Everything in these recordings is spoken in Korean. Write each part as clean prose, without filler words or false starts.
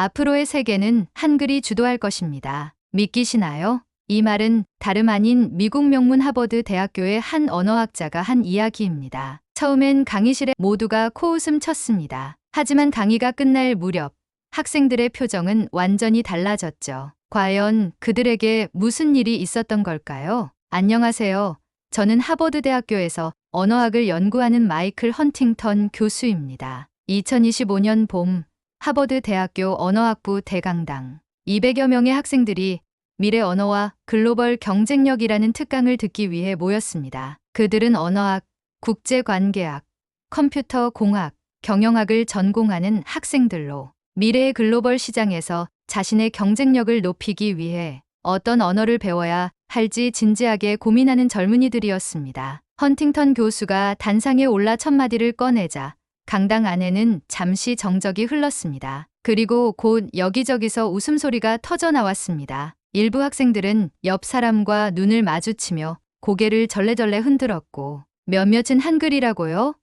앞으로의 세계는 한글이 주도할 것입니다. 믿기시나요? 이 말은 다름 아닌 미국 명문 하버드 대학교의 한 언어학자가 한 이야기입니다. 처음엔 강의실에 모두가 코웃음 쳤습니다. 하지만 강의가 끝날 무렵 학생들의 표정은 완전히 달라졌죠. 과연 그들에게 무슨 일이 있었던 걸까요? 안녕하세요. 저는 하버드 대학교에서 언어학을 연구하는 마이클 헌팅턴 교수입니다. 2025년 봄 하버드 대학교 언어학부 대강당 200여 명의 학생들이 미래 언어와 글로벌 경쟁력이라는 특강을 듣기 위해 모였습니다. 그들은 언어학, 국제관계학, 컴퓨터 공학, 경영학을 전공하는 학생들로 미래의 글로벌 시장에서 자신의 경쟁력을 높이기 위해 어떤 언어를 배워야 할지 진지하게 고민하는 젊은이들이었습니다. 헌팅턴 교수가 단상에 올라 첫 마디를 꺼내자 강당 안에는 잠시 정적이 흘렀습니다. 그리고 곧 여기저기서 웃음소리가 터져 나왔습니다. 일부 학생들은 옆 사람과 눈을 마주치며 고개를 절레절레 흔들었고 몇몇은 한글이라고요?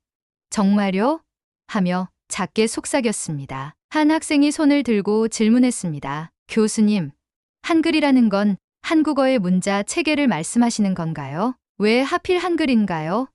정말요? 하며 작게 속삭였습니다. 한 학생이 손을 들고 질문했습니다. 교수님, 한글이라는 건 한국어의 문자 체계를 말씀하시는 건가요? 왜 하필 한글인가요?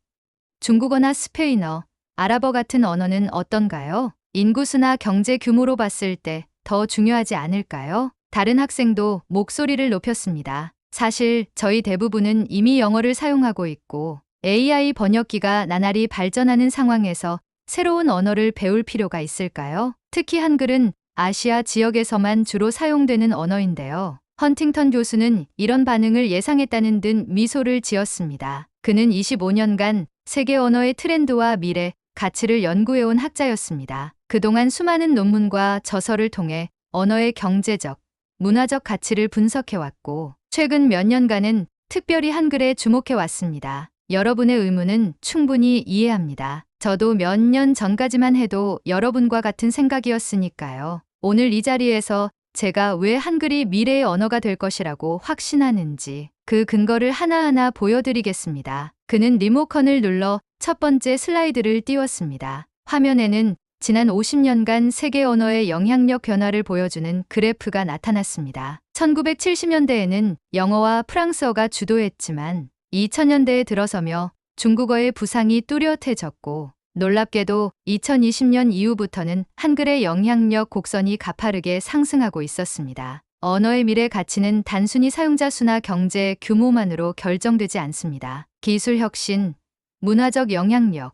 중국어나 스페인어, 아랍어 같은 언어는 어떤가요? 인구수나 경제 규모로 봤을 때 더 중요하지 않을까요? 다른 학생도 목소리를 높였습니다. 사실 저희 대부분은 이미 영어를 사용하고 있고 AI 번역기가 나날이 발전하는 상황에서 새로운 언어를 배울 필요가 있을까요? 특히 한글은 아시아 지역에서만 주로 사용되는 언어인데요. 헌팅턴 교수는 이런 반응을 예상했다는 듯 미소를 지었습니다. 그는 25년간 세계 언어의 트렌드와 미래, 가치를 연구해온 학자였습니다. 그동안 수많은 논문과 저서를 통해 언어의 경제적, 문화적 가치를 분석해왔고 최근 몇 년간은 특별히 한글에 주목해왔습니다. 여러분의 의문은 충분히 이해합니다. 저도 몇 년 전까지만 해도 여러분과 같은 생각이었으니까요. 오늘 이 자리에서 제가 왜 한글이 미래의 언어가 될 것이라고 확신하는지 그 근거를 하나하나 보여드리겠습니다. 그는 리모컨을 눌러 첫 번째 슬라이드를 띄웠습니다. 화면에는 지난 50년간 세계 언어의 영향력 변화를 보여주는 그래프가 나타났습니다. 1970년대에는 영어와 프랑스어가 주도했지만 2000년대에 들어서며 중국어의 부상이 뚜렷해졌고 놀랍게도 2020년 이후부터는 한글의 영향력 곡선이 가파르게 상승하고 있었습니다. 언어의 미래 가치는 단순히 사용자 수나 경제 규모만으로 결정되지 않습니다. 기술 혁신, 문화적 영향력,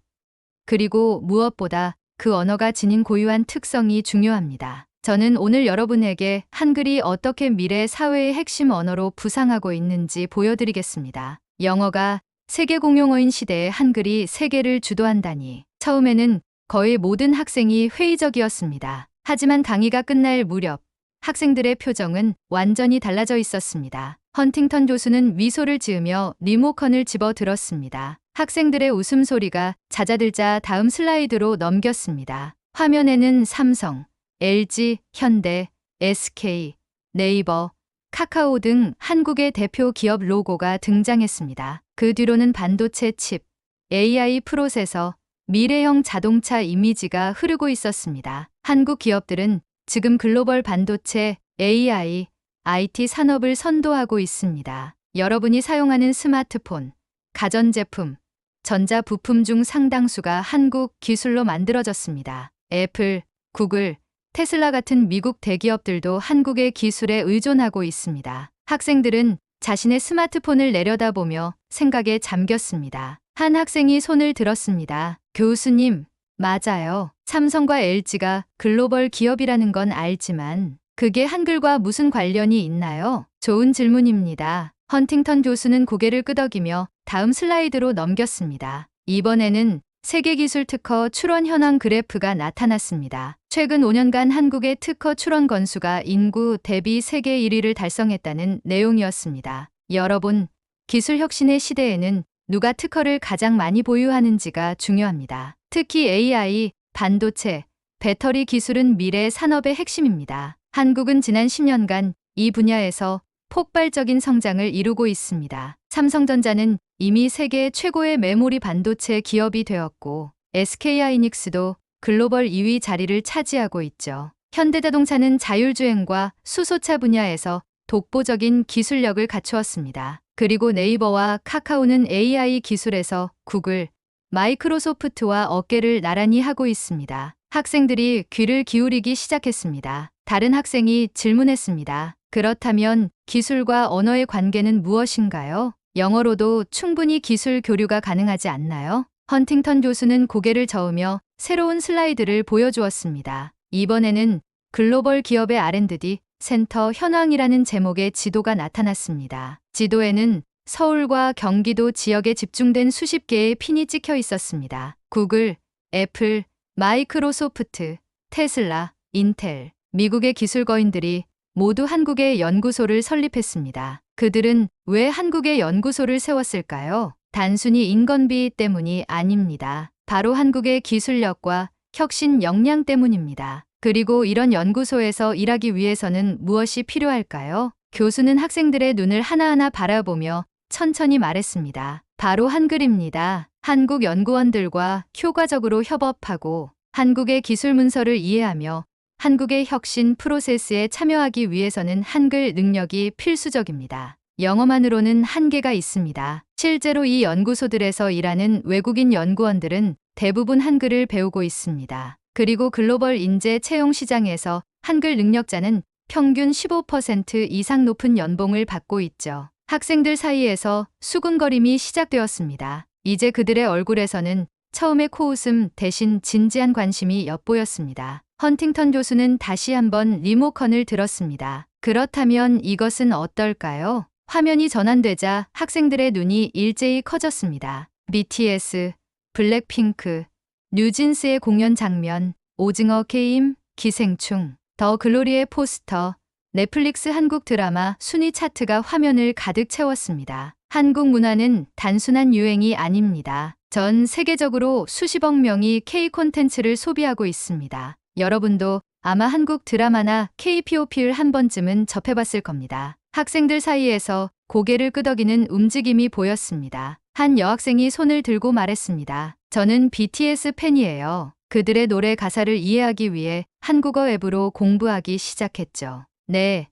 그리고 무엇보다 그 언어가 지닌 고유한 특성이 중요합니다. 저는 오늘 여러분에게 한글이 어떻게 미래 사회의 핵심 언어로 부상하고 있는지 보여드리겠습니다. 영어가 세계 공용어인 시대에 한글이 세계를 주도한다니. 처음에는 거의 모든 학생이 회의적이었습니다. 하지만 강의가 끝날 무렵 학생들의 표정은 완전히 달라져 있었습니다. 헌팅턴 교수는 미소를 지으며 리모컨을 집어 들었습니다. 학생들의 웃음소리가 잦아들자 다음 슬라이드로 넘겼습니다. 화면에는 삼성, LG, 현대, SK, 네이버, 카카오 등 한국의 대표 기업 로고가 등장했습니다. 그 뒤로는 반도체 칩, AI 프로세서, 미래형 자동차 이미지가 흐르고 있었습니다. 한국 기업들은 지금 글로벌 반도체, AI, IT 산업을 선도하고 있습니다. 여러분이 사용하는 스마트폰, 가전제품, 전자부품 중 상당수가 한국 기술로 만들어졌습니다. 애플, 구글, 테슬라 같은 미국 대기업들도 한국의 기술에 의존하고 있습니다. 학생들은 자신의 스마트폰을 내려다보며 생각에 잠겼습니다. 한 학생이 손을 들었습니다. 교수님, 맞아요. 삼성과 LG가 글로벌 기업이라는 건 알지만 그게 한글과 무슨 관련이 있나요? 좋은 질문입니다. 헌팅턴 교수는 고개를 끄덕이며 다음 슬라이드로 넘겼습니다. 이번에는 세계기술 특허 출원 현황 그래프가 나타났습니다. 최근 5년간 한국의 특허 출원 건수가 인구 대비 세계 1위를 달성했다는 내용이었습니다. 여러분, 기술 혁신의 시대에는 누가 특허를 가장 많이 보유하는지가 중요합니다. 특히 AI, 반도체, 배터리 기술은 미래 산업의 핵심입니다. 한국은 지난 10년간 이 분야에서 폭발적인 성장을 이루고 있습니다. 삼성전자는 이미 세계 최고의 메모리 반도체 기업이 되었고 SK하이닉스도 글로벌 2위 자리를 차지하고 있죠. 현대자동차는 자율주행과 수소차 분야에서 독보적인 기술력을 갖추었습니다. 그리고 네이버와 카카오는 AI 기술에서 구글, 마이크로소프트와 어깨를 나란히 하고 있습니다. 학생들이 귀를 기울이기 시작했습니다. 다른 학생이 질문했습니다. 그렇다면 기술과 언어의 관계는 무엇인가요? 영어로도 충분히 기술 교류가 가능하지 않나요? 헌팅턴 교수는 고개를 저으며 새로운 슬라이드를 보여주었습니다. 이번에는 글로벌 기업의 R&D 센터 현황이라는 제목의 지도가 나타났습니다. 지도에는 서울과 경기도 지역에 집중된 수십 개의 핀이 찍혀 있었습니다. 구글, 애플, 마이크로소프트, 테슬라, 인텔, 미국의 기술거인들이 모두 한국에 연구소를 설립했습니다. 그들은 왜 한국에 연구소를 세웠을까요? 단순히 인건비 때문이 아닙니다. 바로 한국의 기술력과 혁신 역량 때문입니다. 그리고 이런 연구소에서 일하기 위해서는 무엇이 필요할까요? 교수는 학생들의 눈을 하나하나 바라보며 천천히 말했습니다. 바로 한글입니다. 한국 연구원들과 효과적으로 협업하고 한국의 기술 문서를 이해하며 한국의 혁신 프로세스에 참여하기 위해서는 한글 능력이 필수적입니다. 영어만으로는 한계가 있습니다. 실제로 이 연구소들에서 일하는 외국인 연구원들은 대부분 한글을 배우고 있습니다. 그리고 글로벌 인재 채용 시장에서 한글 능력자는 평균 15% 이상 높은 연봉을 받고 있죠. 학생들 사이에서 수군거림이 시작되었습니다. 이제 그들의 얼굴에서는 처음에 코웃음 대신 진지한 관심이 엿보였습니다. 헌팅턴 교수는 다시 한번 리모컨을 들었습니다. 그렇다면 이것은 어떨까요? 화면이 전환되자 학생들의 눈이 일제히 커졌습니다. BTS, 블랙핑크, 뉴진스의 공연 장면, 오징어 게임, 기생충, 더 글로리의 포스터, 넷플릭스 한국 드라마 순위 차트가 화면을 가득 채웠습니다. 한국 문화는 단순한 유행이 아닙니다. 전 세계적으로 수십억 명이 K 콘텐츠를 소비하고 있습니다. 여러분도 아마 한국 드라마나 K-POP를 한 번쯤은 접해봤을 겁니다. 학생들 사이에서 고개를 끄덕이는 움직임이 보였습니다. 한 여학생이 손을 들고 말했습니다. 저는 BTS 팬이에요. 그들의 노래 가사를 이해하기 위해 한국어 앱으로 공부하기 시작했죠. 네,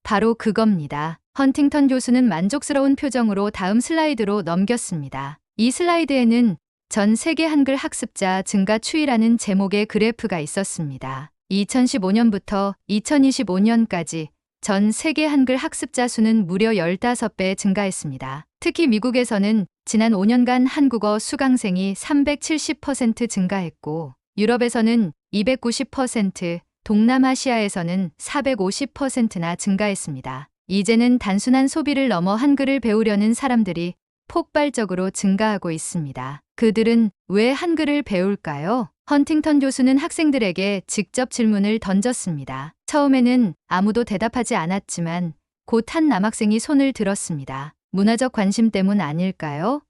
바로 그겁니다. 헌팅턴 교수는 만족스러운 표정으로 다음 슬라이드로 넘겼습니다. 이 슬라이드에는 전 세계 한글 학습자 증가 추이라는 제목의 그래프가 있었습니다. 2015년부터 2025년까지 전 세계 한글 학습자 수는 무려 15배 증가했습니다. 특히 미국에서는 지난 5년간 한국어 수강생이 370% 증가했고, 유럽에서는 290%, 동남아시아에서는 450%나 증가했습니다. 이제는 단순한 소비를 넘어 한글을 배우려는 사람들이 폭발적으로 증가하고 있습니다. 그들은 왜 한글을 배울까요? 헌팅턴 교수는 학생들에게 직접 질문을 던졌습니다. 처음에는 아무도 대답하지 않았지만 곧 한 남학생이 손을 들었습니다. 문화적 관심 때문 아닐까요?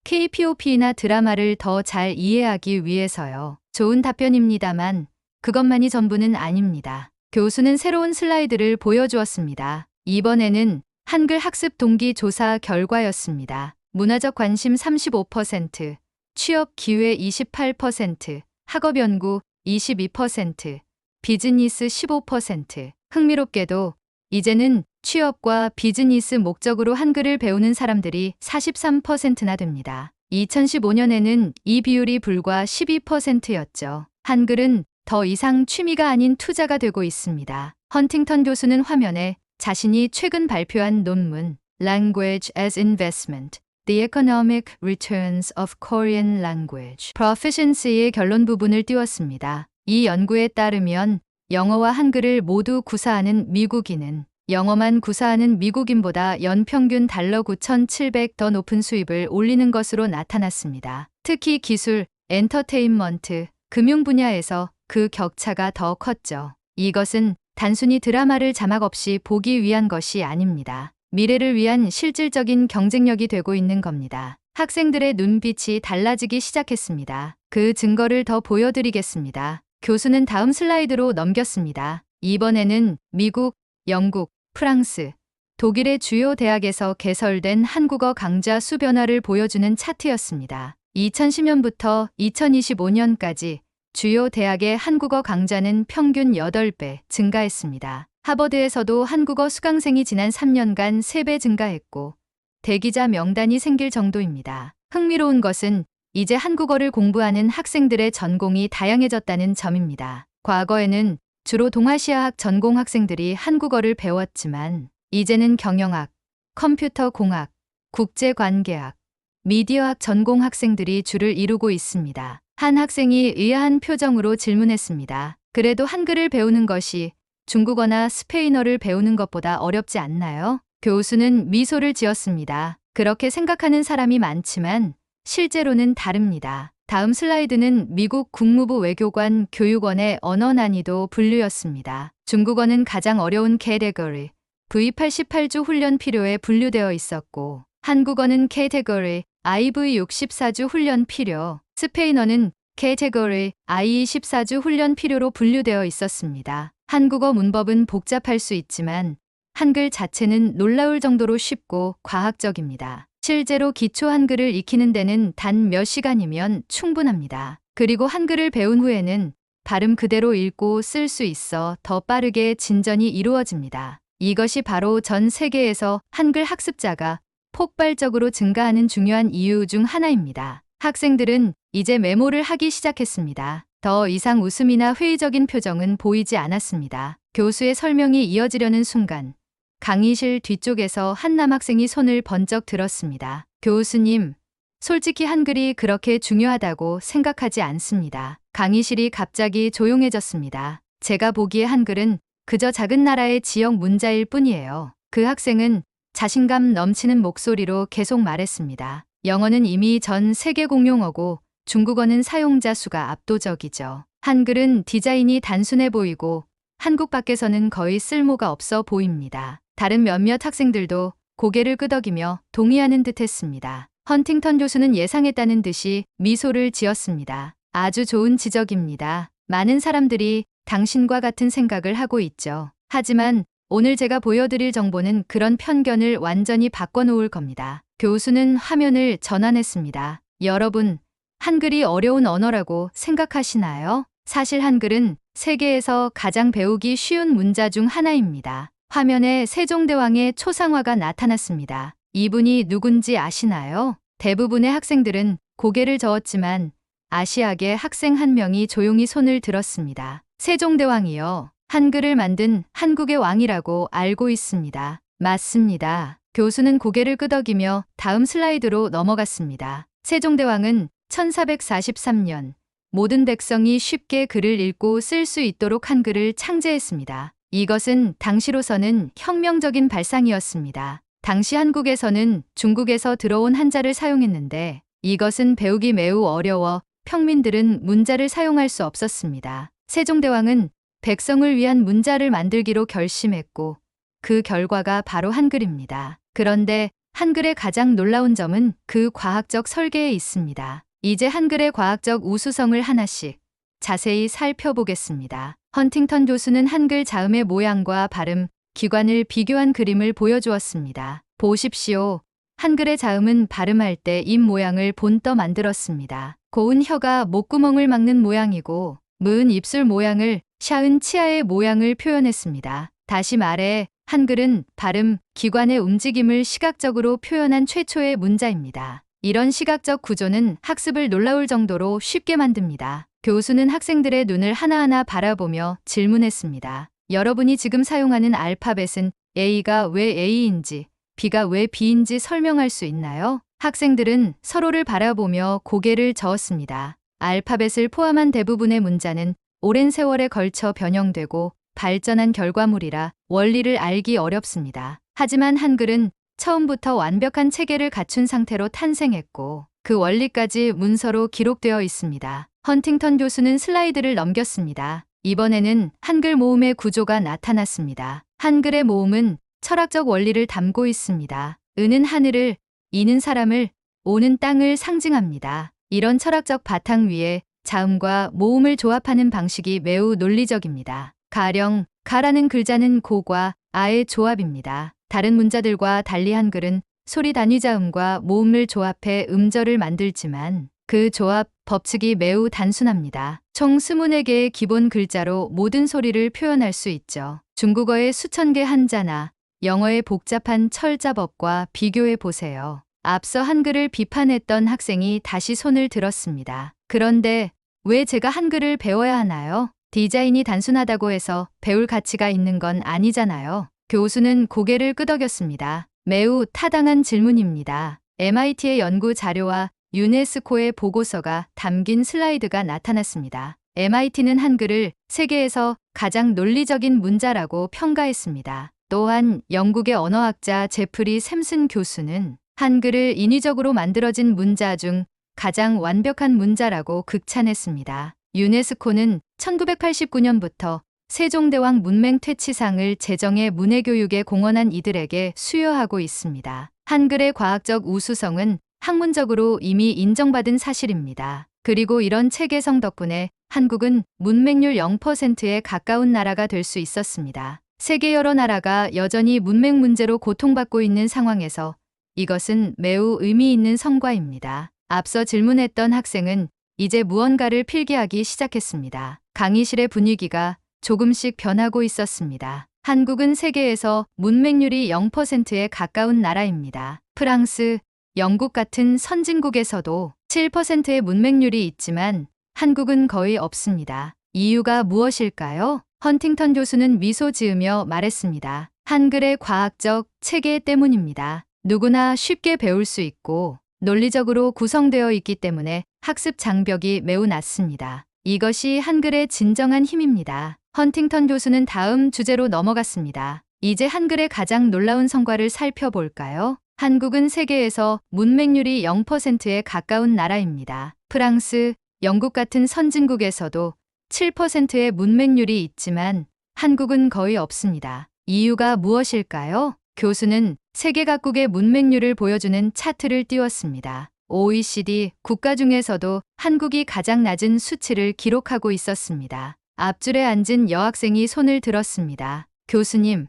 K-POP나 드라마를 더 잘 이해하기 위해서요. 좋은 답변입니다만 그것만이 전부는 아닙니다. 교수는 새로운 슬라이드를 보여주었습니다. 이번에는 한글 학습 동기 조사 결과였습니다. 문화적 관심 35%, 취업 기회 28%, 학업 연구 22%, 비즈니스 15%. 흥미롭게도 이제는 취업과 비즈니스 목적으로 한글을 배우는 사람들이 43%나 됩니다. 2015년에는 이 비율이 불과 12%였죠. 한글은 더 이상 취미가 아닌 투자가 되고 있습니다. 헌팅턴 교수는 화면에 자신이 최근 발표한 논문 Language as Investment, The Economic Returns of Korean Language Proficiency의 결론 부분을 띄웠습니다. 이 연구에 따르면 영어와 한글을 모두 구사하는 미국인은 영어만 구사하는 미국인보다 연평균 달러 9,700 더 높은 수입을 올리는 것으로 나타났습니다. 특히 기술, 엔터테인먼트, 금융 분야에서 그 격차가 더 컸죠. 이것은 단순히 드라마를 자막 없이 보기 위한 것이 아닙니다. 미래를 위한 실질적인 경쟁력이 되고 있는 겁니다. 학생들의 눈빛이 달라지기 시작했습니다. 그 증거를 더 보여드리겠습니다. 교수는 다음 슬라이드로 넘겼습니다. 이번에는 미국, 영국, 프랑스, 독일의 주요 대학에서 개설된 한국어 강좌 수 변화를 보여주는 차트였습니다. 2010년부터 2025년까지 주요 대학의 한국어 강좌는 평균 8배 증가했습니다. 하버드에서도 한국어 수강생이 지난 3년간 3배 증가했고 대기자 명단이 생길 정도입니다. 흥미로운 것은 이제 한국어를 공부하는 학생들의 전공이 다양해졌다는 점입니다. 과거에는 주로 동아시아학 전공 학생들이 한국어를 배웠지만 이제는 경영학, 컴퓨터공학, 국제관계학, 미디어학 전공 학생들이 줄을 이루고 있습니다. 한 학생이 의아한 표정으로 질문했습니다. 그래도 한글을 배우는 것이 중국어나 스페인어를 배우는 것보다 어렵지 않나요? 교수는 미소를 지었습니다. 그렇게 생각하는 사람이 많지만 실제로는 다릅니다. 다음 슬라이드는 미국 국무부 외교관 교육원의 언어 난이도 분류였습니다. 중국어는 가장 어려운 캐테고리 V88주 훈련 필요에 분류되어 있었고 한국어는 캐테고리 IV64주 훈련 필요, 스페인어는 캐테고리 I24주 훈련 필요로 분류되어 있었습니다. 한국어 문법은 복잡할 수 있지만 한글 자체는 놀라울 정도로 쉽고 과학적입니다. 실제로 기초 한글을 익히는 데는 단 몇 시간이면 충분합니다. 그리고 한글을 배운 후에는 발음 그대로 읽고 쓸 수 있어 더 빠르게 진전이 이루어집니다. 이것이 바로 전 세계에서 한글 학습자가 폭발적으로 증가하는 중요한 이유 중 하나입니다. 학생들은 이제 메모를 하기 시작했습니다. 더 이상 웃음이나 회의적인 표정은 보이지 않았습니다. 교수의 설명이 이어지려는 순간 강의실 뒤쪽에서 한 남학생이 손을 번쩍 들었습니다. 교수님, 솔직히 한글이 그렇게 중요하다고 생각하지 않습니다. 강의실이 갑자기 조용해졌습니다. 제가 보기에 한글은 그저 작은 나라의 지역 문자일 뿐이에요. 그 학생은 자신감 넘치는 목소리로 계속 말했습니다. 영어는 이미 전 세계 공용어고 중국어는 사용자 수가 압도적이죠. 한글은 디자인이 단순해 보이고 한국 밖에서는 거의 쓸모가 없어 보입니다. 다른 몇몇 학생들도 고개를 끄덕이며 동의하는 듯 했습니다. 헌팅턴 교수는 예상했다는 듯이 미소를 지었습니다. 아주 좋은 지적입니다. 많은 사람들이 당신과 같은 생각을 하고 있죠. 하지만 오늘 제가 보여드릴 정보는 그런 편견을 완전히 바꿔놓을 겁니다. 교수는 화면을 전환했습니다. 여러분, 한글이 어려운 언어라고 생각하시나요? 사실 한글은 세계에서 가장 배우기 쉬운 문자 중 하나입니다. 화면에 세종대왕의 초상화가 나타났습니다. 이분이 누군지 아시나요? 대부분의 학생들은 고개를 저었지만 아시아계 학생 한 명이 조용히 손을 들었습니다. 세종대왕이요. 한글을 만든 한국의 왕이라고 알고 있습니다. 맞습니다. 교수는 고개를 끄덕이며 다음 슬라이드로 넘어갔습니다. 세종대왕은 1443년 모든 백성이 쉽게 글을 읽고 쓸 수 있도록 한글을 창제했습니다. 이것은 당시로서는 혁명적인 발상이었습니다. 당시 한국에서는 중국에서 들어온 한자를 사용했는데 이것은 배우기 매우 어려워 평민들은 문자를 사용할 수 없었습니다. 세종대왕은 백성을 위한 문자를 만들기로 결심했고 그 결과가 바로 한글입니다. 그런데 한글의 가장 놀라운 점은 그 과학적 설계에 있습니다. 이제 한글의 과학적 우수성을 하나씩 자세히 살펴보겠습니다. 헌팅턴 교수는 한글 자음의 모양과 발음, 기관을 비교한 그림을 보여주었습니다. 보십시오. 한글의 자음은 발음할 때 입 모양을 본떠 만들었습니다. 고운 혀가 목구멍을 막는 모양이고 무은 입술 모양을 샤은 치아의 모양을 표현했습니다. 다시 말해 한글은 발음, 기관의 움직임을 시각적으로 표현한 최초의 문자입니다. 이런 시각적 구조는 학습을 놀라울 정도로 쉽게 만듭니다. 교수는 학생들의 눈을 하나하나 바라보며 질문했습니다. 여러분이 지금 사용하는 알파벳은 A가 왜 A인지, B가 왜 B인지 설명할 수 있나요? 학생들은 서로를 바라보며 고개를 저었습니다. 알파벳을 포함한 대부분의 문자는 오랜 세월에 걸쳐 변형되고 발전한 결과물이라 원리를 알기 어렵습니다. 하지만 한글은 처음부터 완벽한 체계를 갖춘 상태로 탄생했고 그 원리까지 문서로 기록되어 있습니다. 헌팅턴 교수는 슬라이드를 넘겼습니다. 이번에는 한글 모음의 구조가 나타났습니다. 한글의 모음은 철학적 원리를 담고 있습니다. 은은 하늘을, 이는 사람을, 오는 땅을 상징합니다. 이런 철학적 바탕 위에 자음과 모음을 조합하는 방식이 매우 논리적입니다. 가령 가라는 글자는 고과 아의 조합입니다. 다른 문자들과 달리 한글은 소리 단위 자음과 모음을 조합해 음절을 만들지만 그 조합, 법칙이 매우 단순합니다. 총 24개의 기본 글자로 모든 소리를 표현할 수 있죠. 중국어의 수천 개 한자나 영어의 복잡한 철자법과 비교해 보세요. 앞서 한글을 비판했던 학생이 다시 손을 들었습니다. 그런데 왜 제가 한글을 배워야 하나요? 디자인이 단순하다고 해서 배울 가치가 있는 건 아니잖아요. 교수는 고개를 끄덕였습니다. 매우 타당한 질문입니다. MIT의 연구 자료와 유네스코의 보고서가 담긴 슬라이드가 나타났습니다. MIT는 한글을 세계에서 가장 논리적인 문자라고 평가했습니다. 또한 영국의 언어학자 제프리 샘슨 교수는 한글을 인위적으로 만들어진 문자 중 가장 완벽한 문자라고 극찬했습니다. 유네스코는 1989년부터 세종대왕 문맹 퇴치상을 제정해 문해교육에 공헌한 이들에게 수여하고 있습니다. 한글의 과학적 우수성은 학문적으로 이미 인정받은 사실입니다. 그리고 이런 체계성 덕분에 한국은 문맹률 0%에 가까운 나라가 될 수 있었습니다. 세계 여러 나라가 여전히 문맹 문제로 고통받고 있는 상황에서 이것은 매우 의미 있는 성과입니다. 앞서 질문했던 학생은 이제 무언가를 필기하기 시작했습니다. 강의실의 분위기가 조금씩 변하고 있었습니다. 한국은 세계에서 문맹률이 0%에 가까운 나라입니다. 프랑스, 영국 같은 선진국에서도 7%의 문맹률이 있지만 한국은 거의 없습니다. 이유가 무엇일까요? 헌팅턴 교수는 미소 지으며 말했습니다. 한글의 과학적 체계 때문입니다. 누구나 쉽게 배울 수 있고 논리적으로 구성되어 있기 때문에 학습 장벽이 매우 낮습니다. 이것이 한글의 진정한 힘입니다. 헌팅턴 교수는 다음 주제로 넘어갔습니다. 이제 한글의 가장 놀라운 성과를 살펴볼까요? 한국은 세계에서 문맹률이 0%에 가까운 나라입니다. 프랑스, 영국 같은 선진국에서도 7%의 문맹률이 있지만 한국은 거의 없습니다. 이유가 무엇일까요? 교수는 세계 각국의 문맹률을 보여주는 차트를 띄웠습니다. OECD 국가 중에서도 한국이 가장 낮은 수치를 기록하고 있었습니다. 앞줄에 앉은 여학생이 손을 들었습니다. 교수님,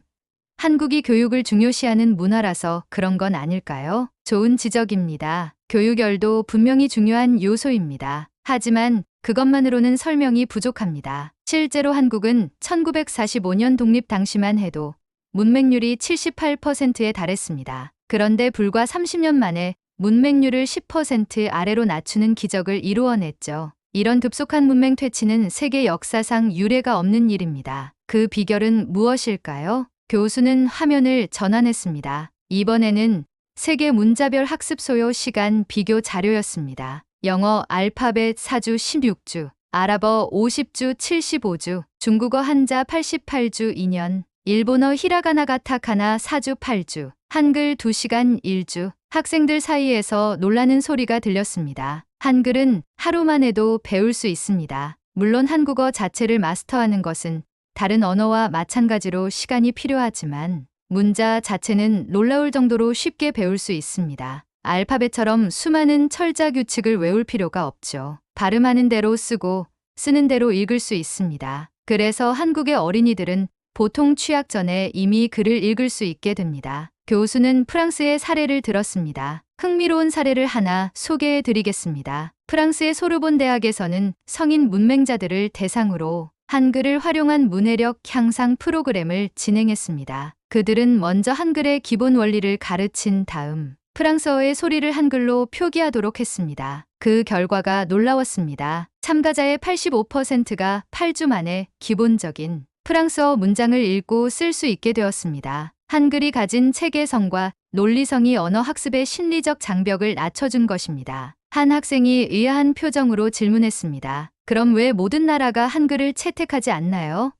한국이 교육을 중요시하는 문화라서 그런 건 아닐까요? 좋은 지적입니다. 교육열도 분명히 중요한 요소입니다. 하지만 그것만으로는 설명이 부족합니다. 실제로 한국은 1945년 독립 당시만 해도 문맹률이 78%에 달했습니다. 그런데 불과 30년 만에 문맹률을 10% 아래로 낮추는 기적을 이루어냈죠. 이런 급속한 문맹 퇴치는 세계 역사상 유례가 없는 일입니다. 그 비결은 무엇일까요? 교수는 화면을 전환했습니다. 이번에는 세계 문자별 학습 소요 시간 비교 자료였습니다. 영어 알파벳 4주 16주, 아랍어 50주 75주, 중국어 한자 88주 2년, 일본어 히라가나 가타카나 4주 8주, 한글 2시간 1주. 학생들 사이에서 놀라는 소리가 들렸습니다. 한글은 하루만 해도 배울 수 있습니다. 물론 한국어 자체를 마스터하는 것은 다른 언어와 마찬가지로 시간이 필요하지만 문자 자체는 놀라울 정도로 쉽게 배울 수 있습니다. 알파벳처럼 수많은 철자 규칙을 외울 필요가 없죠. 발음하는 대로 쓰고 쓰는 대로 읽을 수 있습니다. 그래서 한국의 어린이들은 보통 취학 전에 이미 글을 읽을 수 있게 됩니다. 교수는 프랑스의 사례를 들었습니다. 흥미로운 사례를 하나 소개해 드리겠습니다. 프랑스의 소르본 대학에서는 성인 문맹자들을 대상으로 한글을 활용한 문해력 향상 프로그램을 진행했습니다. 그들은 먼저 한글의 기본 원리를 가르친 다음 프랑스어의 소리를 한글로 표기하도록 했습니다. 그 결과가 놀라웠습니다. 참가자의 85%가 8주 만에 기본적인 프랑스어 문장을 읽고 쓸 수 있게 되었습니다. 한글이 가진 체계성과 논리성이 언어 학습의 심리적 장벽을 낮춰준 것입니다. 한 학생이 의아한 표정으로 질문했습니다. 그럼 왜 모든 나라가 한글을 채택하지 않나요?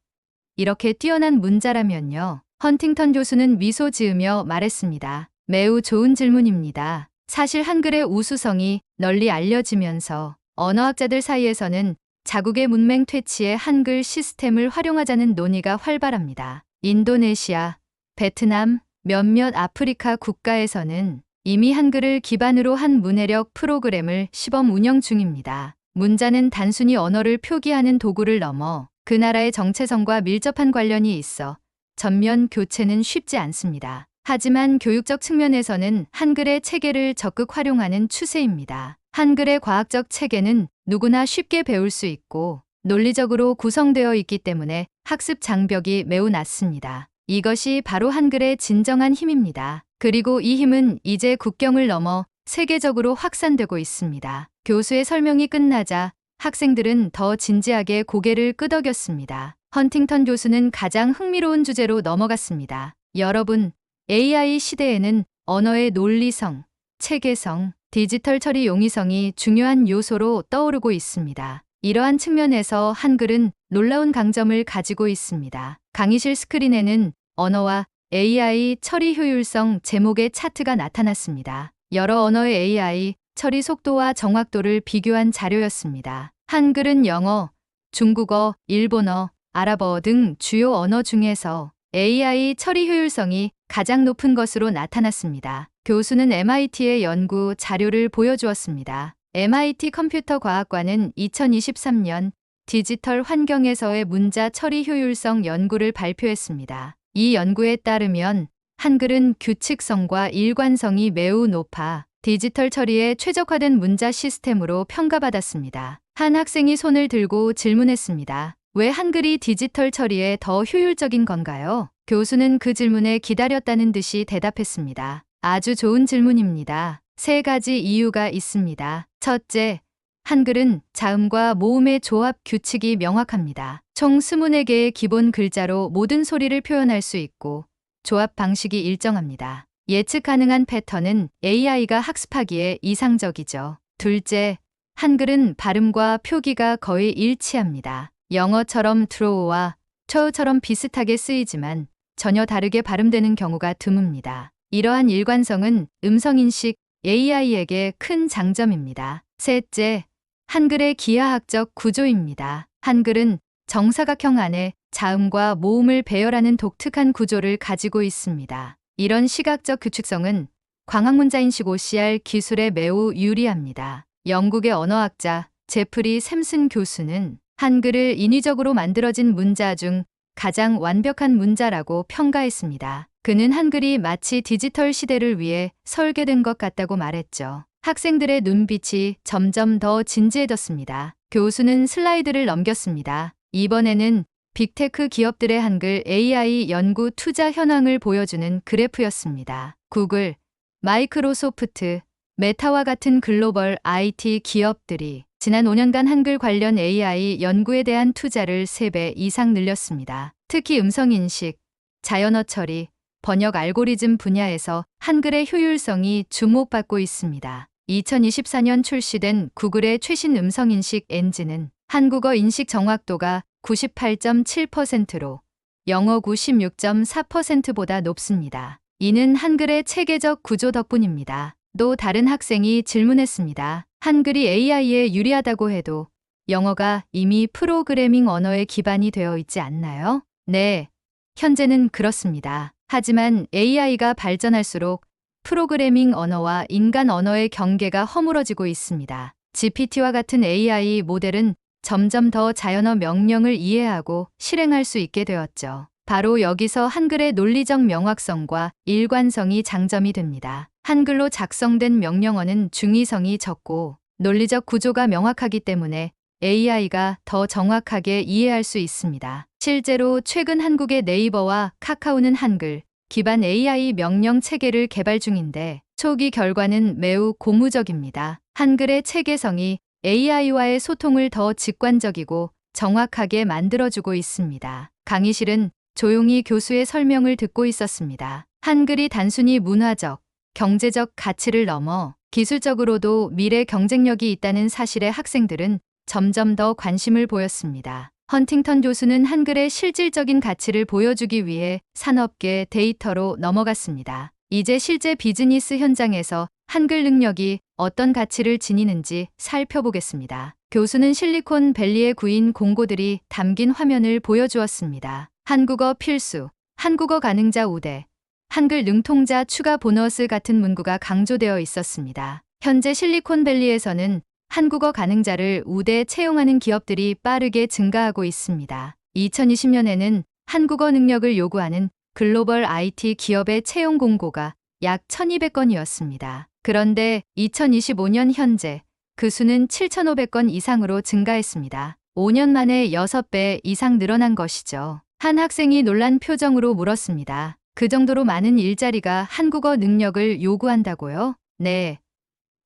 이렇게 뛰어난 문자라면요. 헌팅턴 교수는 미소 지으며 말했습니다. 매우 좋은 질문입니다. 사실 한글의 우수성이 널리 알려지면서 언어학자들 사이에서는 자국의 문맹 퇴치에 한글 시스템을 활용하자는 논의가 활발합니다. 인도네시아, 베트남, 몇몇 아프리카 국가에서는 이미 한글을 기반으로 한 문해력 프로그램을 시범 운영 중입니다. 문자는 단순히 언어를 표기하는 도구를 넘어 그 나라의 정체성과 밀접한 관련이 있어 전면 교체는 쉽지 않습니다. 하지만 교육적 측면에서는 한글의 체계를 적극 활용하는 추세입니다. 한글의 과학적 체계는 누구나 쉽게 배울 수 있고 논리적으로 구성되어 있기 때문에 학습 장벽이 매우 낮습니다. 이것이 바로 한글의 진정한 힘입니다. 그리고 이 힘은 이제 국경을 넘어 세계적으로 확산되고 있습니다. 교수의 설명이 끝나자 학생들은 더 진지하게 고개를 끄덕였습니다. 헌팅턴 교수는 가장 흥미로운 주제로 넘어갔습니다. 여러분, AI 시대에는 언어의 논리성, 체계성, 디지털 처리 용이성이 중요한 요소로 떠오르고 있습니다. 이러한 측면에서 한글은 놀라운 강점을 가지고 있습니다. 강의실 스크린에는 언어와 AI 처리 효율성 제목의 차트가 나타났습니다. 여러 언어의 AI 처리 속도와 정확도를 비교한 자료였습니다. 한글은 영어, 중국어, 일본어, 아랍어 등 주요 언어 중에서 AI 처리 효율성이 가장 높은 것으로 나타났습니다. 교수는 MIT의 연구 자료를 보여주었습니다. MIT 컴퓨터 과학관은 2023년 디지털 환경에서의 문자 처리 효율성 연구를 발표했습니다. 이 연구에 따르면 한글은 규칙성과 일관성이 매우 높아 디지털 처리에 최적화된 문자 시스템으로 평가받았습니다. 한 학생이 손을 들고 질문했습니다. 왜 한글이 디지털 처리에 더 효율적인 건가요? 교수는 그 질문에 기다렸다는 듯이 대답했습니다. 아주 좋은 질문입니다. 3가지 이유가 있습니다. 첫째, 한글은 자음과 모음의 조합 규칙이 명확합니다. 총 24개의 기본 글자로 모든 소리를 표현할 수 있고 조합 방식이 일정합니다. 예측 가능한 패턴은 AI가 학습하기에 이상적이죠. 둘째, 한글은 발음과 표기가 거의 일치합니다. 영어처럼 throw와 thow처럼 비슷하게 쓰이지만 전혀 다르게 발음되는 경우가 드뭅니다. 이러한 일관성은 음성인식 AI에게 큰 장점입니다. 셋째, 한글의 기하학적 구조입니다. 한글은 정사각형 안에 자음과 모음을 배열하는 독특한 구조를 가지고 있습니다. 이런 시각적 규칙성은 광학문자인식 OCR 기술에 매우 유리합니다. 영국의 언어학자 제프리 샘슨 교수는 한글을 인위적으로 만들어진 문자 중 가장 완벽한 문자라고 평가했습니다. 그는 한글이 마치 디지털 시대를 위해 설계된 것 같다고 말했죠. 학생들의 눈빛이 점점 더 진지해졌습니다. 교수는 슬라이드를 넘겼습니다. 이번에는 빅테크 기업들의 한글 AI 연구 투자 현황을 보여주는 그래프였습니다. 구글, 마이크로소프트, 메타와 같은 글로벌 IT 기업들이 지난 5년간 한글 관련 AI 연구에 대한 투자를 3배 이상 늘렸습니다. 특히 음성인식, 자연어 처리, 번역 알고리즘 분야에서 한글의 효율성이 주목받고 있습니다. 2024년 출시된 구글의 최신 음성인식 엔진은 한국어 인식 정확도가 98.7%로 영어 96.4%보다 높습니다. 이는 한글의 체계적 구조 덕분입니다. 또 다른 학생이 질문했습니다. 한글이 AI에 유리하다고 해도 영어가 이미 프로그래밍 언어의 기반이 되어 있지 않나요? 네, 현재는 그렇습니다. 하지만 AI가 발전할수록 프로그래밍 언어와 인간 언어의 경계가 허물어지고 있습니다. GPT와 같은 AI 모델은 점점 더 자연어 명령을 이해하고 실행할 수 있게 되었죠. 바로 여기서 한글의 논리적 명확성과 일관성이 장점이 됩니다. 한글로 작성된 명령어는 중의성이 적고 논리적 구조가 명확하기 때문에 AI가 더 정확하게 이해할 수 있습니다. 실제로 최근 한국의 네이버와 카카오는 한글 기반 AI 명령 체계를 개발 중인데 초기 결과는 매우 고무적입니다. 한글의 체계성이 AI와의 소통을 더 직관적이고 정확하게 만들어주고 있습니다. 강의실은 조용히 교수의 설명을 듣고 있었습니다. 한글이 단순히 문화적, 경제적 가치를 넘어 기술적으로도 미래 경쟁력이 있다는 사실에 학생들은 점점 더 관심을 보였습니다. 헌팅턴 교수는 한글의 실질적인 가치를 보여주기 위해 산업계 데이터로 넘어갔습니다. 이제 실제 비즈니스 현장에서 한글 능력이 어떤 가치를 지니는지 살펴보겠습니다. 교수는 실리콘밸리의 구인 공고들이 담긴 화면을 보여주었습니다. 한국어 필수, 한국어 가능자 우대, 한글 능통자 추가 보너스 같은 문구가 강조되어 있었습니다. 현재 실리콘밸리에서는 한국어 가능자를 우대 채용하는 기업들이 빠르게 증가하고 있습니다. 2020년에는 한국어 능력을 요구하는 글로벌 IT 기업의 채용 공고가 약 1,200건이었습니다. 그런데 2025년 현재 그 수는 7,500건 이상으로 증가했습니다. 5년 만에 6배 이상 늘어난 것이죠. 한 학생이 놀란 표정으로 물었습니다. 그 정도로 많은 일자리가 한국어 능력을 요구한다고요? 네.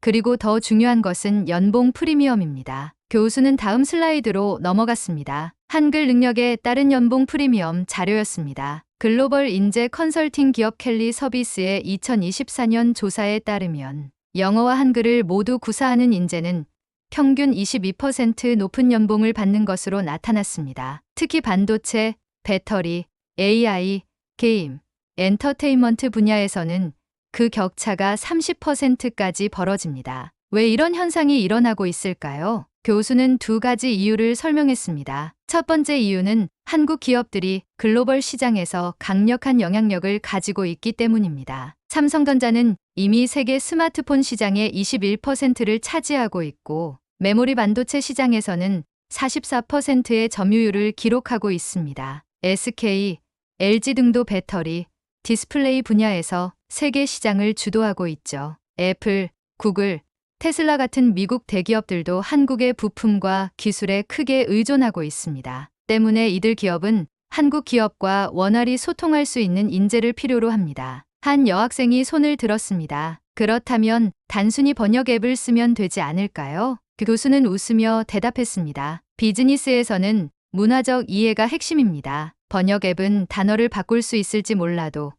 그리고 더 중요한 것은 연봉 프리미엄입니다. 교수는 다음 슬라이드로 넘어갔습니다. 한글 능력에 따른 연봉 프리미엄 자료였습니다. 글로벌 인재 컨설팅 기업 켈리 서비스의 2024년 조사에 따르면 영어와 한글을 모두 구사하는 인재는 평균 22% 높은 연봉을 받는 것으로 나타났습니다. 특히 반도체, 배터리, AI, 게임, 엔터테인먼트 분야에서는 그 격차가 30%까지 벌어집니다. 왜 이런 현상이 일어나고 있을까요? 교수는 두 가지 이유를 설명했습니다. 첫 번째 이유는 한국 기업들이 글로벌 시장에서 강력한 영향력을 가지고 있기 때문입니다. 삼성전자는 이미 세계 스마트폰 시장의 21%를 차지하고 있고 메모리 반도체 시장에서는 44%의 점유율을 기록하고 있습니다. SK, LG 등도 배터리, 디스플레이 분야에서 세계 시장을 주도하고 있죠. 애플, 구글, 테슬라 같은 미국 대기업들도 한국의 부품과 기술에 크게 의존하고 있습니다. 때문에 이들 기업은 한국 기업과 원활히 소통할 수 있는 인재를 필요로 합니다. 한 여학생이 손을 들었습니다. 그렇다면 단순히 번역 앱을 쓰면 되지 않을까요? 그 교수는 웃으며 대답했습니다. 비즈니스에서는 문화적 이해가 핵심입니다. 번역 앱은 단어를 바꿀 수 있을지 몰라도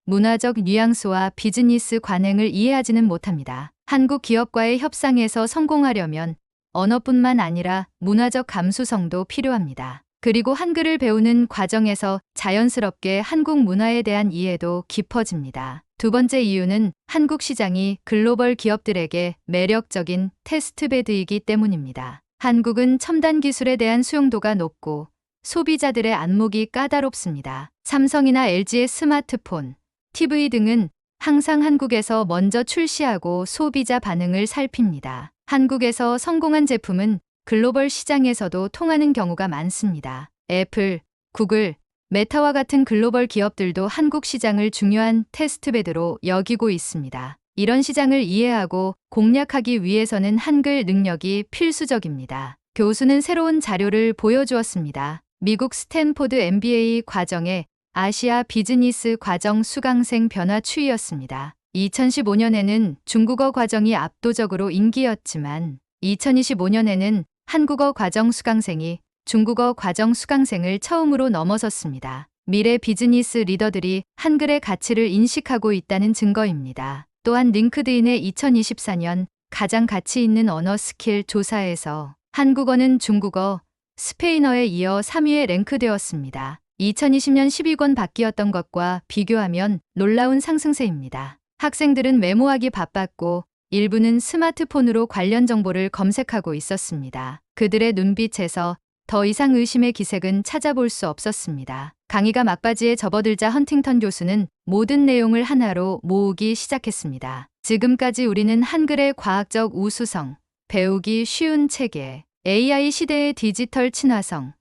문화적 뉘앙스와 비즈니스 관행을 이해하지는 못합니다. 한국 기업과의 협상에서 성공하려면 언어뿐만 아니라 문화적 감수성도 필요합니다. 그리고 한글을 배우는 과정에서 자연스럽게 한국 문화에 대한 이해도 깊어집니다. 두 번째 이유는 한국 시장이 글로벌 기업들에게 매력적인 테스트베드이기 때문입니다. 한국은 첨단 기술에 대한 수용도가 높고 소비자들의 안목이 까다롭습니다. 삼성이나 LG의 스마트폰, TV 등은 항상 한국에서 먼저 출시하고 소비자 반응을 살핍니다. 한국에서 성공한 제품은 글로벌 시장에서도 통하는 경우가 많습니다. 애플, 구글, 메타와 같은 글로벌 기업들도 한국 시장을 중요한 테스트베드로 여기고 있습니다. 이런 시장을 이해하고 공략하기 위해서는 한글 능력이 필수적입니다. 교수는 새로운 자료를 보여주었습니다. 미국 스탠포드 MBA 과정에 아시아 비즈니스 과정 수강생 변화 추이였습니다. 2015년에는 중국어 과정이 압도적으로 인기였지만 2025년에는 한국어 과정 수강생이 중국어 과정 수강생을 처음으로 넘어섰습니다. 미래 비즈니스 리더들이 한글의 가치를 인식하고 있다는 증거입니다. 또한 링크드인의 2024년 가장 가치 있는 언어 스킬 조사에서 한국어는 중국어, 스페인어에 이어 3위에 랭크되었습니다. 2020년 10위권 밖이었던 것과 비교하면 놀라운 상승세입니다. 학생들은 메모하기 바빴고 일부는 스마트폰으로 관련 정보를 검색하고 있었습니다. 그들의 눈빛에서 더 이상 의심의 기색은 찾아볼 수 없었습니다. 강의가 막바지에 접어들자 헌팅턴 교수는 모든 내용을 하나로 모으기 시작했습니다. 지금까지 우리는 한글의 과학적 우수성, 배우기 쉬운 체계, AI 시대의 디지털 친화성,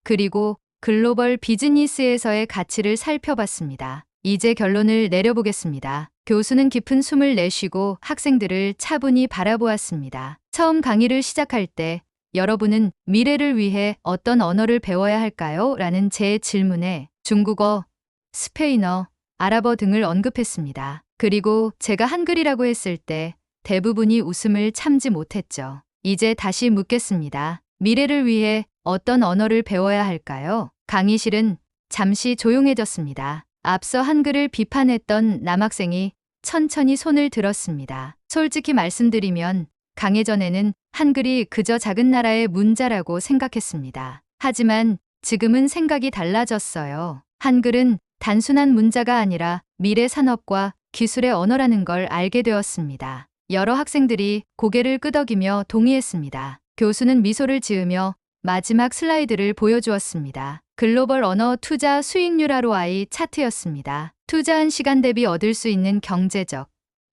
그리고 글로벌 비즈니스에서의 가치를 살펴봤습니다. 이제 결론을 내려보겠습니다. 교수는 깊은 숨을 내쉬고 학생들을 차분히 바라보았습니다. 처음 강의를 시작할 때 여러분은 미래를 위해 어떤 언어를 배워야 할까요? 라는 제 질문에 중국어, 스페인어, 아랍어 등을 언급했습니다. 그리고 제가 한글이라고 했을 때 대부분이 웃음을 참지 못했죠. 이제 다시 묻겠습니다. 미래를 위해 어떤 언어를 배워야 할까요? 강의실은 잠시 조용해졌습니다. 앞서 한글을 비판했던 남학생이 천천히 손을 들었습니다. 솔직히 말씀드리면 강의 전에는 한글이 그저 작은 나라의 문자라고 생각했습니다. 하지만 지금은 생각이 달라졌어요. 한글은 단순한 문자가 아니라 미래 산업과 기술의 언어라는 걸 알게 되었습니다. 여러 학생들이 고개를 끄덕이며 동의했습니다. 교수는 미소를 지으며 마지막 슬라이드를 보여주었습니다. 글로벌 언어 투자 수익률 ROI 차트였습니다. 투자한 시간 대비 얻을 수 있는 경제적,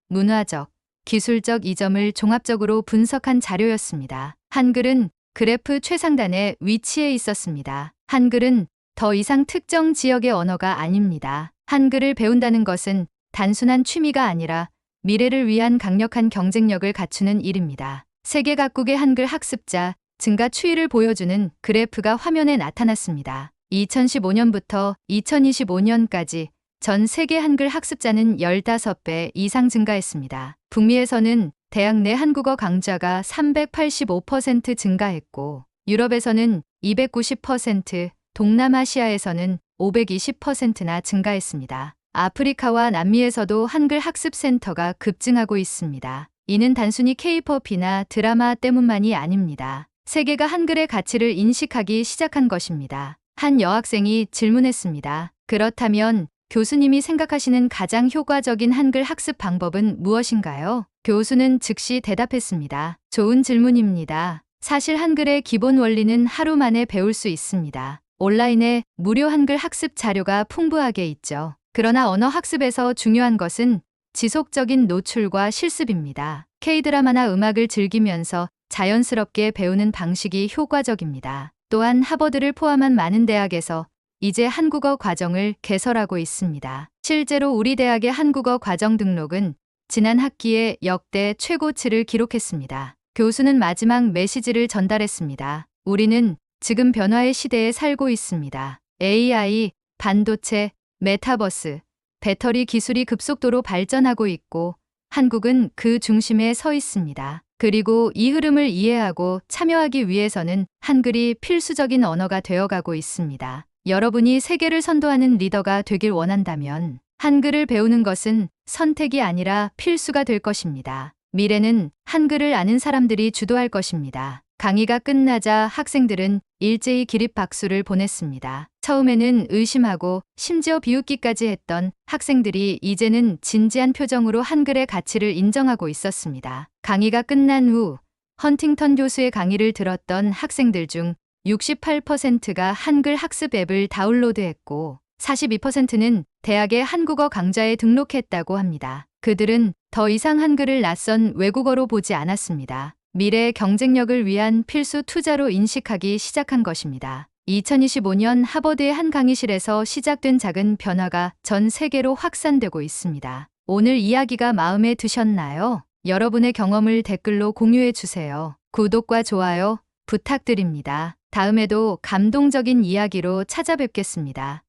문화적, 기술적 이점을 종합적으로 분석한 자료였습니다. 한글은 그래프 최상단에 위치해 있었습니다. 한글은 더 이상 특정 지역의 언어가 아닙니다. 한글을 배운다는 것은 단순한 취미가 아니라 미래를 위한 강력한 경쟁력을 갖추는 일입니다. 세계 각국의 한글 학습자 증가 추이를 보여주는 그래프가 화면에 나타났습니다. 2015년부터 2025년까지 전 세계 한글 학습자는 15배 이상 증가했습니다. 북미에서는 대학 내 한국어 강좌가 385% 증가했고, 유럽에서는 290%, 동남아시아에서는 520%나 증가했습니다. 아프리카와 남미에서도 한글 학습 센터가 급증하고 있습니다. 이는 단순히 K-팝이나 드라마 때문만이 아닙니다. 세계가 한글의 가치를 인식하기 시작한 것입니다. 한 여학생이 질문했습니다. 그렇다면 교수님이 생각하시는 가장 효과적인 한글 학습 방법은 무엇인가요? 교수는 즉시 대답했습니다. 좋은 질문입니다. 사실 한글의 기본 원리는 하루 만에 배울 수 있습니다. 온라인에 무료 한글 학습 자료가 풍부하게 있죠. 그러나 언어 학습에서 중요한 것은 지속적인 노출과 실습입니다. K-드라마나 음악을 즐기면서 자연스럽게 배우는 방식이 효과적입니다. 또한 하버드를 포함한 많은 대학에서 이제 한국어 과정을 개설하고 있습니다. 실제로 우리 대학의 한국어 과정 등록은 지난 학기에 역대 최고치를 기록했습니다. 교수는 마지막 메시지를 전달했습니다. 우리는 지금 변화의 시대에 살고 있습니다. AI, 반도체, 메타버스, 배터리 기술이 급속도로 발전하고 있고 한국은 그 중심에 서 있습니다. 그리고 이 흐름을 이해하고 참여하기 위해서는 한글이 필수적인 언어가 되어가고 있습니다. 여러분이 세계를 선도하는 리더가 되길 원한다면 한글을 배우는 것은 선택이 아니라 필수가 될 것입니다. 미래는 한글을 아는 사람들이 주도할 것입니다. 강의가 끝나자 학생들은 일제히 기립 박수를 보냈습니다. 처음에는 의심하고 심지어 비웃기까지 했던 학생들이 이제는 진지한 표정으로 한글의 가치를 인정하고 있었습니다. 강의가 끝난 후 헌팅턴 교수의 강의를 들었던 학생들 중 68%가 한글 학습 앱을 다운로드했고 42%는 대학의 한국어 강좌에 등록했다고 합니다. 그들은 더 이상 한글을 낯선 외국어로 보지 않았습니다. 미래의 경쟁력을 위한 필수 투자로 인식하기 시작한 것입니다. 2025년 하버드의 한 강의실에서 시작된 작은 변화가 전 세계로 확산되고 있습니다. 오늘 이야기가 마음에 드셨나요? 여러분의 경험을 댓글로 공유해 주세요. 구독과 좋아요 부탁드립니다. 다음에도 감동적인 이야기로 찾아뵙겠습니다.